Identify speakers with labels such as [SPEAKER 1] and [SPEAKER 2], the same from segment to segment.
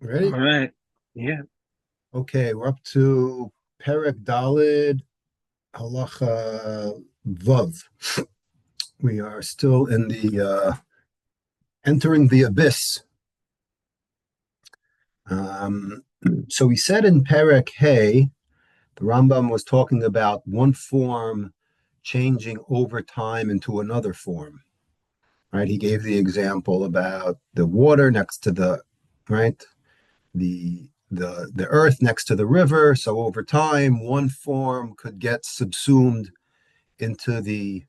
[SPEAKER 1] All
[SPEAKER 2] Ready?
[SPEAKER 1] right. Yeah.
[SPEAKER 2] Okay, we're up to Perek Dalid Halacha Vav. We are still in the entering the abyss. Um, so we said in Perek Hey, the Rambam was talking about one form changing over time into another form. Right? He gave the example about the water next to the right the earth next to the river. So over time, one form could get subsumed into the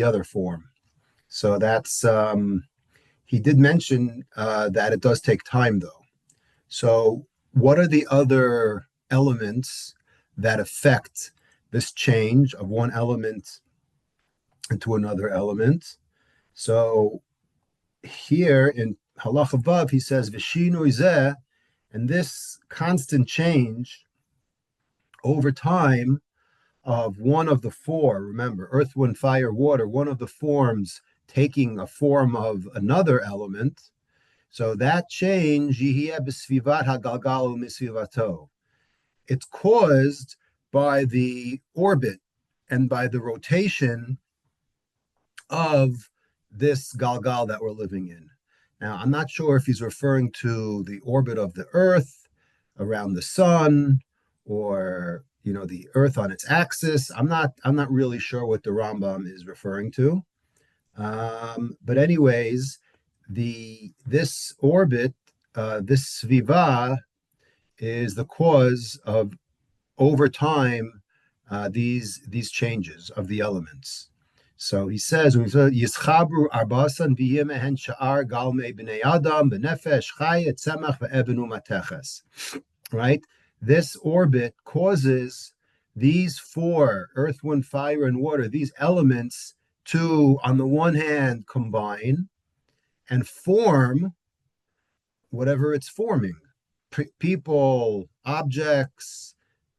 [SPEAKER 2] other form. So that's he did mention that it does take time though. So what are the other elements that affect this change of one element into another element? So here in Halach above, he says Vishinu Zeh, and this constant change over time of one of the four, remember, earth, wind, fire, water, one of the forms taking a form of another element. So that change, it's caused by the orbit and by the rotation of this galgal that we're living in. Now, I'm not sure if he's referring to the orbit of the Earth around the sun, or the Earth on its axis. I'm not really sure what the Rambam is referring to. But anyways, the this orbit, this sviva, is the cause of over time these changes of the elements. So he says, "Yischabru arbasan v'yimehen sha'ar galmei b'nei adam b'nefesh chay etzemach ve'evenu mateches." Right? This orbit causes these four, earth, wind, fire, and water, these elements to, on the one hand, combine and form whatever it's forming. People, objects,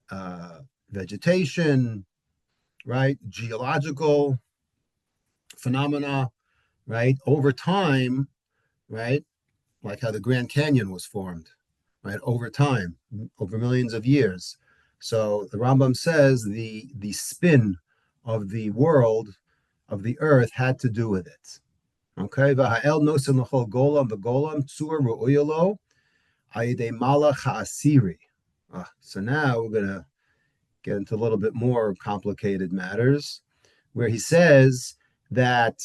[SPEAKER 2] uh, vegetation, right? Geological phenomena, right? Over time, right? Like how the Grand Canyon was formed, right? Over time, over millions of years. So the Rambam says the spin of the world, of the earth, had to do with it. Okay, v'ha'el nosen l'chol golam v'golam tzur ru'uyalo ayidei malach ha'asiri. So now we're gonna get into a little bit more complicated matters, where he says that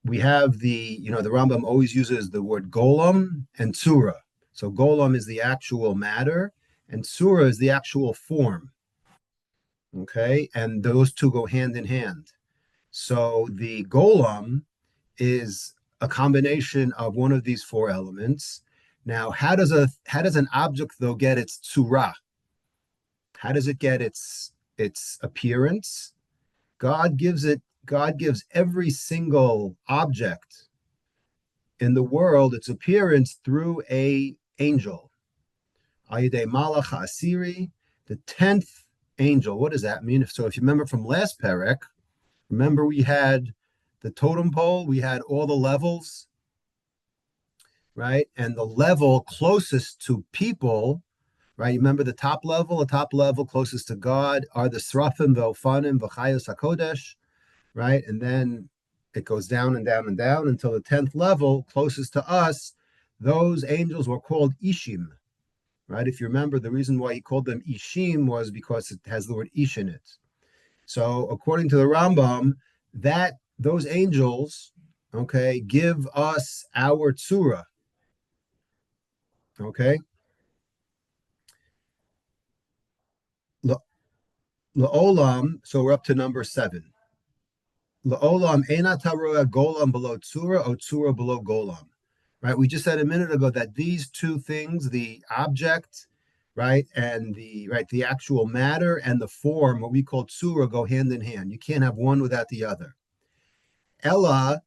[SPEAKER 2] we have the Rambam always uses the word golem and tsura. So golem is the actual matter, and tsura is the actual form. Okay, and those two go hand in hand. So the golem is a combination of one of these four elements. Now, how does an object though get its tsura? How does it get its appearance? God gives every single object in the world its appearance through a angel. Ayidei Malach Asiri, the 10th angel. What does that mean? So if you remember from last Perek, remember we had the totem pole, we had all the levels, right? And the level closest to people, right? You remember the top level closest to God are the Srafim, Ve'ofanim, V'chayos HaKodesh, right? And then it goes down and down and down until the 10th level, closest to us. Those angels were called Ishim, right? If you remember, the reason why he called them Ishim was because it has the word Ish in it. So according to the Rambam, that those angels, okay, give us our tsura, okay? La'olam, so we're up to number 7. La'olam ena taroa golam below tsura or tsura below golam. Right? We just said a minute ago that these two things, the object, right, and the actual matter and the form, what we call tsura, go hand in hand. You can't have one without the other. Ella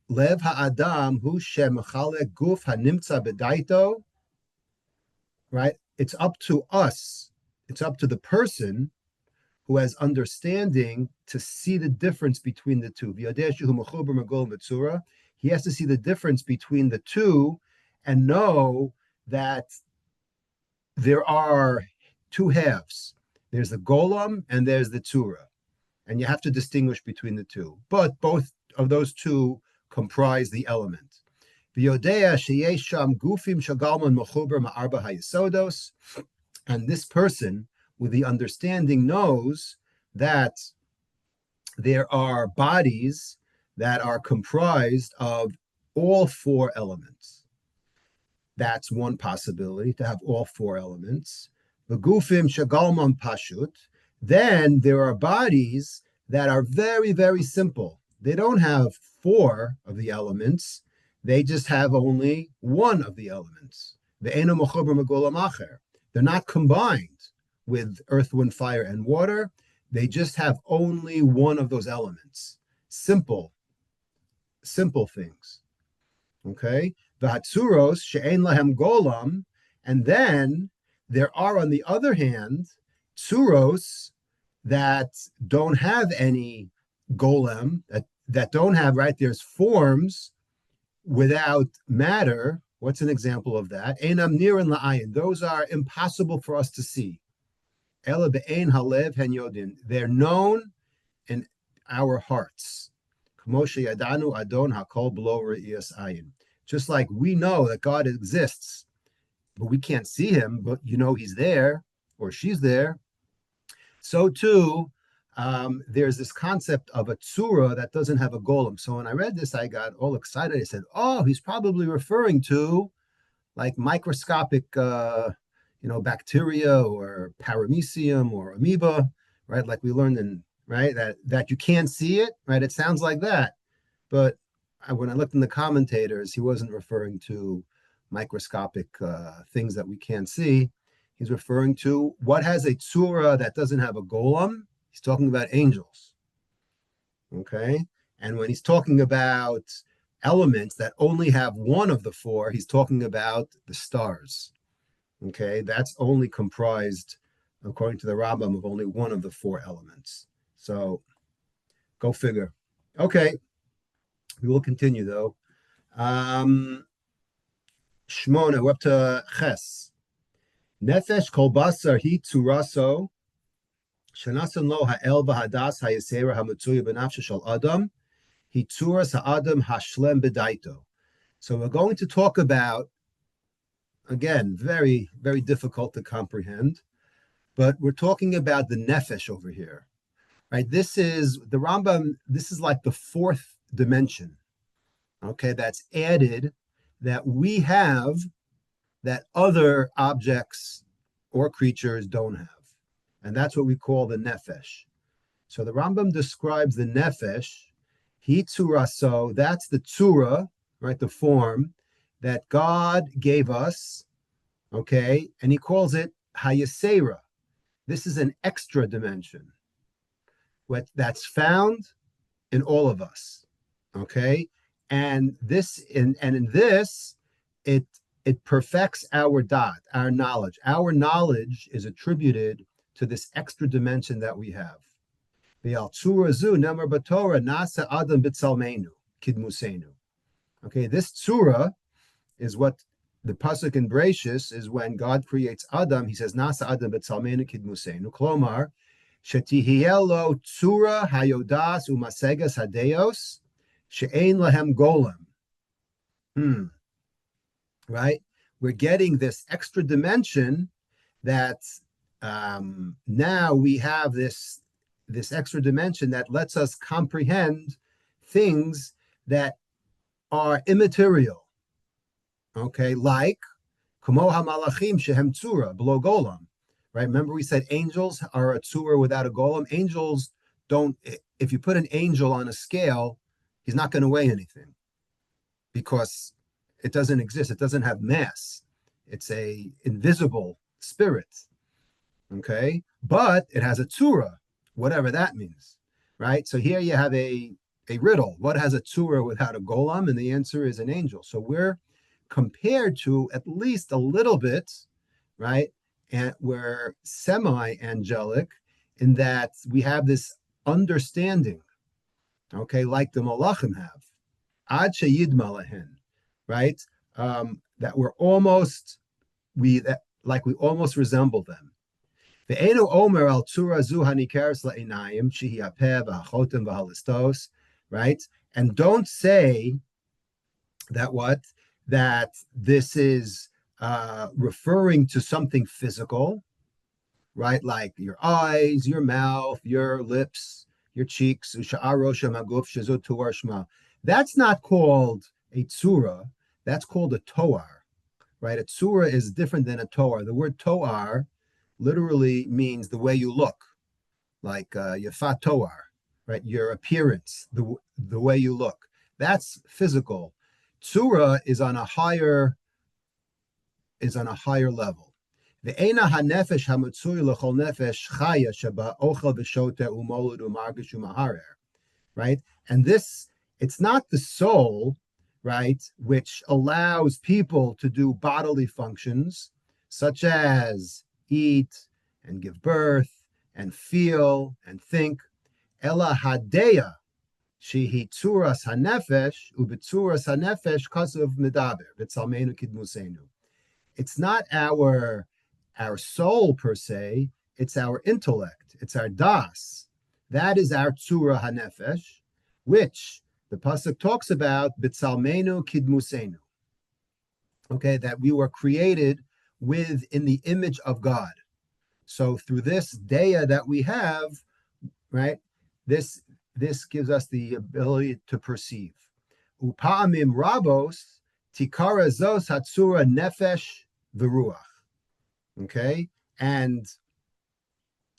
[SPEAKER 2] lev ha'adam hu shemchalek guf hanimtza bedaito. Right? It's up to us. It's up to the person who has understanding to see the difference between the two. He has to see the difference between the two and know that there are two halves. There's the golem and there's the tzura. And you have to distinguish between the two. But both of those two comprise the element. And this person with the understanding knows that there are bodies that are comprised of all four elements. That's one possibility, to have all four elements. V'gufim shagalman pashut. Then there are bodies that are very, very simple. They don't have four of the elements. They just have only one of the elements. Ve'ena mechuber megolam acher. They're not combined with earth, wind, fire, and water. They just have only one of those elements. Simple things. Okay? V'hatzuros she'en lahem golam. And then there are, on the other hand, tzuros that don't have any golem, that don't have, right? There's forms without matter. What's an example of that? Einam nir and la'ayin. Those are impossible for us to see. Ela be'ein halev hen yodin. They're known in our hearts. K'moshe yadanu adon hakol b'lo re'iyas ayin. Just like we know that God exists, but we can't see him, but you know he's there or she's there. So too, there's this concept of a tzura that doesn't have a golem. So when I read this, I got all excited. I said, oh, he's probably referring to like microscopic, bacteria or paramecium or amoeba, right? Like we learned in, right, that you can't see it, right? It sounds like that. But when I looked in the commentators, he wasn't referring to microscopic things that we can't see. He's referring to what has a tzura that doesn't have a golem. He's talking about angels. Okay? And when he's talking about elements that only have one of the four, he's talking about the stars. Okay? That's only comprised, according to the Rambam, of only one of the four elements. So go figure. Okay. We will continue though. Shmona, we're up to Ches. Nefesh kol basar hi tzuraso, shenasan lo ha'el v'hadas ha'yesera ha'metzuya b'nafshe shel adam, hi tzuras ha'adam hashlem b'daito. So we're going to talk about, again, very, very difficult to comprehend, but we're talking about the nefesh over here, right? This is, the Rambam, this is like the fourth dimension, okay, that's added that we have that other objects or creatures don't have. And that's what we call the nefesh. So the Rambam describes the nefesh, hi tzuraso, that's the tzura, right, the form that God gave us, okay, and he calls it hayesera. This is an extra dimension that's found in all of us, okay? And in this, it perfects our dot, our knowledge. Our knowledge is attributed to this extra dimension that we have. Okay, this tzura is what the pasuk in Bereshis is when God creates Adam. He says, "Nasa Adam b'tzalmeinu kidmusenu." Klomar, shetihielo tzura hayodas umasegas hadeos she'ein lahem golem. Right? We're getting this extra dimension that now we have this extra dimension that lets us comprehend things that are immaterial. Okay, like Kumo HaMalachim Shehem Tzura, below Golam. Right? Remember we said angels are a tzura without a golem. Angels don't, if you put an angel on a scale, he's not going to weigh anything because it doesn't exist. It doesn't have mass. It's a invisible spirit. Okay, but it has a tzura, whatever that means, right? So here you have a riddle. What has a tzura without a golem? And the answer is an angel. So we're compared to at least a little bit, right? And we're semi-angelic in that we have this understanding, okay, like the Malachim have. Ad sheyid malahin, right? That we're almost, like we almost resemble them. Ve'enu omer al tzura zu hanikeres la'inayim shehi hapeh v'hachotim v'halistos, right? And don't say that what? That this is referring to something physical, right? Like your eyes, your mouth, your lips, your cheeks. That's not called a tsura. That's called a toar, right? A tsura is different than a toar. The word toar literally means the way you look, like yafat toar, right? Your appearance, the way you look. That's physical. Tsura is on a higher level. Ve'ena hanefesh hamutzui l'chol nefesh chaya sheba ochel v'shote umolud umargish umaharer, right? And this, it's not the soul, right, which allows people to do bodily functions such as eat and give birth and feel and think. Ela hadeya shehi tzuras hanefesh ubetzuras hanefesh kasav medaber v'tzalmenu kidmusenu. It's not our soul per se, it's our intellect, it's our das. That is our tzura hanefesh, which the pasuk talks about b'tzalmenu kidmusenu. Okay, that we were created in the image of God. So through this daya that we have, right, this gives us the ability to perceive. Upa'amim rabos tikara zos hatsura nefesh v'ruach. Okay, and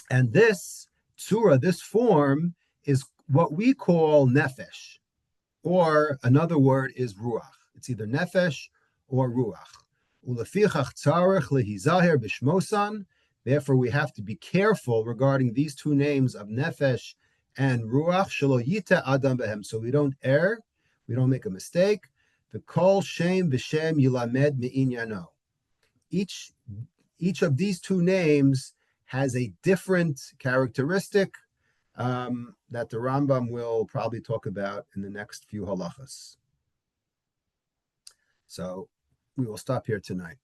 [SPEAKER 2] this tsura, this form, is what we call nefesh, or another word is ruach. It's either nefesh or ruach. Ulefichach tzarech lehizaher b'shmosan. Therefore, we have to be careful regarding these two names of nefesh and ruach. Shelo yita adam behem, so we don't err, we don't make a mistake. The kol shem b'shem yilamed me'inyano. Each of these two names has a different characteristic that the Rambam will probably talk about in the next few halachas. So we will stop here tonight.